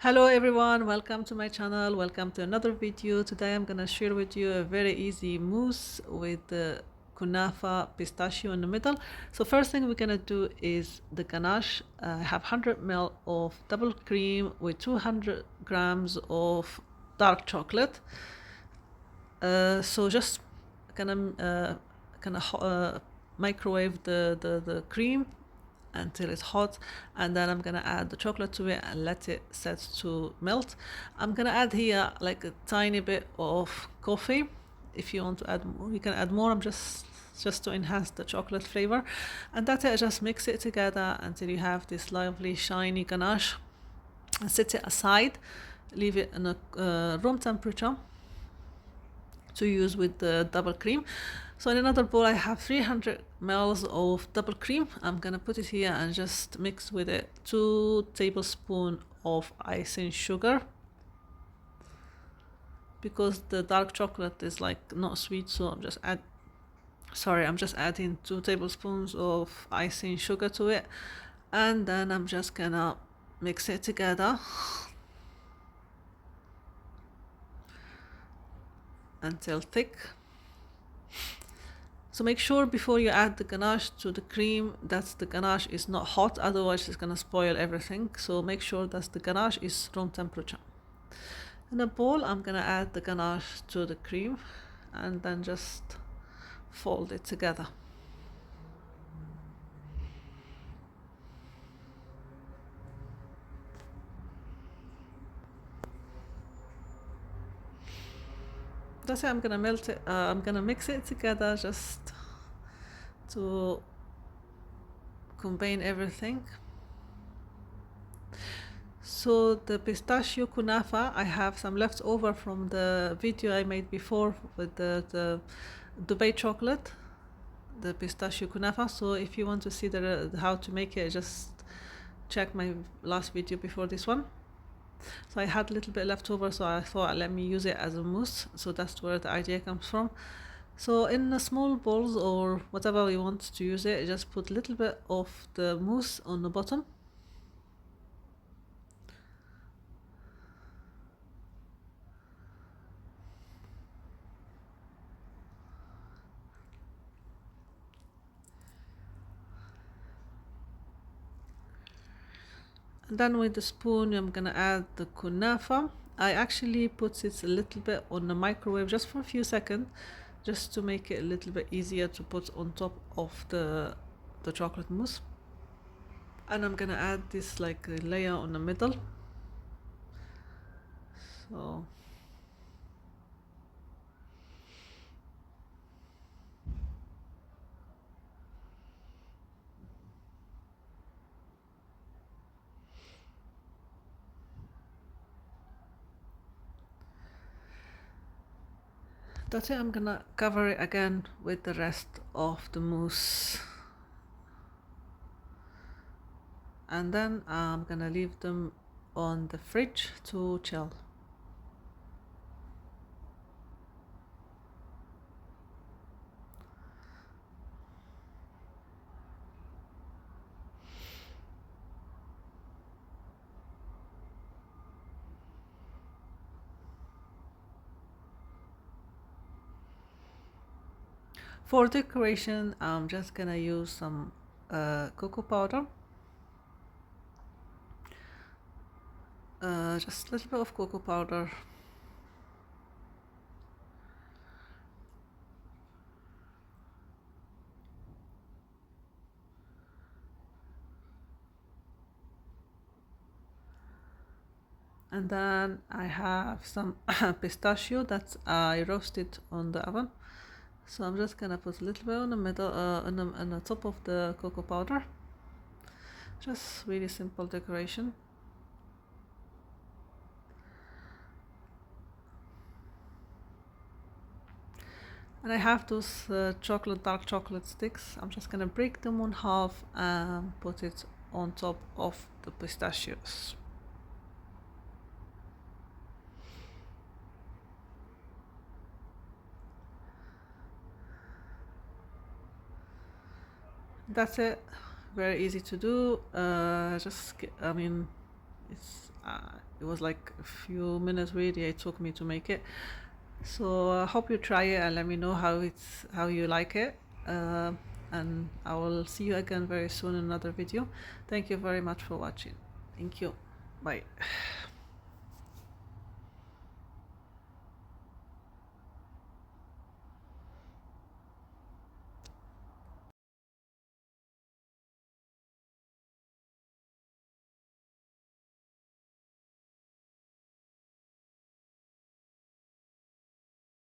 Hello everyone, welcome to my channel, welcome to another video. Today I'm gonna share with you a very easy mousse with the kunafa pistachio in the middle. So first thing we're gonna do is the ganache. I have 100 ml of double cream with 200 grams of dark chocolate. So just gonna microwave the cream until it's hot, and then I'm gonna add the chocolate to it and let it set to melt. I'm gonna add here like a tiny bit of coffee. If you want to add more, you can add more. I'm just to enhance the chocolate flavor, and that's it. Just mix it together until you have this lovely shiny ganache, and set it aside. Leave it in a room temperature to use with the double cream. So in another bowl I have 300 ml of double cream. I'm gonna put it here and just mix with it 2 tablespoons of icing sugar, because the dark chocolate is like not sweet, so I'm just adding 2 tablespoons of icing sugar to it, and then I'm just gonna mix it together until thick. So make sure before you add the ganache to the cream that the ganache is not hot, otherwise it's gonna spoil everything. So make sure that the ganache is room temperature. In a bowl I'm gonna add the ganache to the cream and then just fold it together. That's it. I'm gonna melt it. I'm gonna mix it together just to combine everything. So the pistachio kunafa, I have some left over from the video I made before with the Dubai chocolate, the pistachio kunafa. So if you want to see how to make it, just check my last video before this one. So I had a little bit left over, so I thought let me use it as a mousse. So that's where the idea comes from. So in the small bowls or whatever you want to use it, just put a little bit of the mousse on the bottom. And then with the spoon, I'm gonna add the kunafa. I actually put it a little bit on the microwave just for a few seconds, just to make it a little bit easier to put on top of the chocolate mousse. And I'm gonna add this like a layer on the middle. So that's it. I'm gonna cover it again with the rest of the mousse. And then I'm gonna leave them on the fridge to chill. For decoration, I'm just gonna use some cocoa powder. Just a little bit of cocoa powder. And then I have some pistachio that I roasted on the oven. So I'm just gonna put a little bit on the middle, on the top of the cocoa powder. Just really simple decoration. And I have those dark chocolate sticks. I'm just gonna break them in half and put it on top of the pistachios. That's it. Very easy to do. I mean, it's It was like a few minutes really it took me to make it. So I hope you try it and let me know how you like it. Uh, and I will see you again very soon in another video. Thank you very much for watching. Thank you. Bye.